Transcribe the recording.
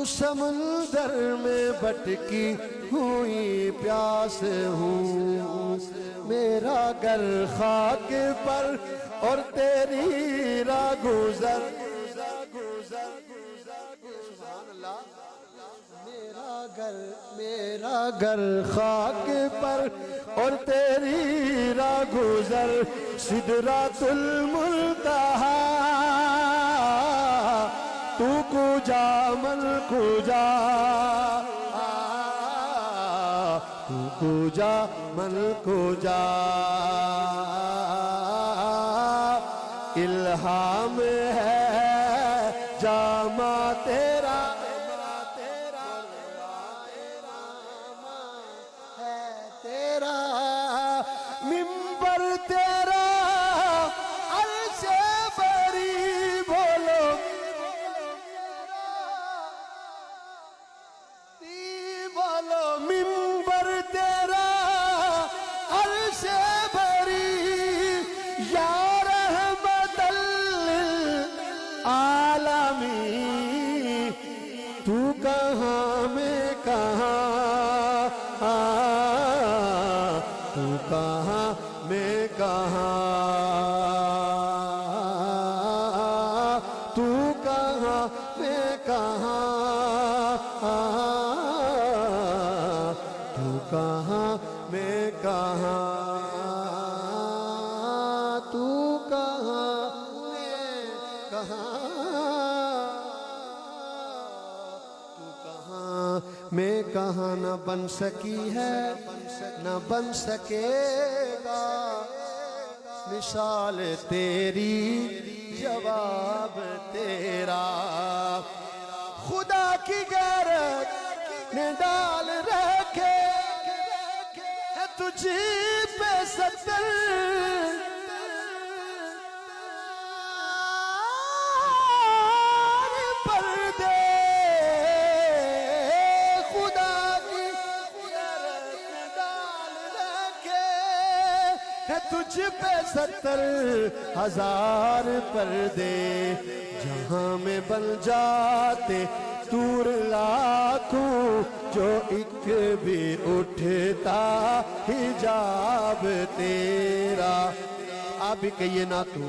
سمندر میں بھٹکی ہوئی پیاس ہوں، میرا گھر خاک پر اور تیری راہ گزر، سبحان اللہ، میرا گھر خاک پر اور تیری راہ گزر، سدرۃ المنتہا تو کجا من کجا، تو کجا من کجا، الہام ہے جامع تیرا، تیرا منبر تیرا عرش بری، بولو بولو منبر تیرا عرش بری، یا رحمت للعالمین، تو کہاں میں کہاں، تو کہاں میں کہاں، تو کہاں میں کہاں، تو کہاں میں کہاں، تو کہاں میں کہاں، تو کہاں میں کہاں، نہ بن سکی ہے نہ بن سکے گا مثال تیری، جواب تیرا، خدا کی غیرت نے ڈال رکھے ہے تجھی پہ ستر، پردے، خدا کی غیرت نے ڈال رکھے ہے تجھ پہ 70,000 پردے، جہاں میں بن جاتے دور لاکھوں، جو ایک بھی اٹھتا حجاب تیرا، آپ بھی کہیے نہ تو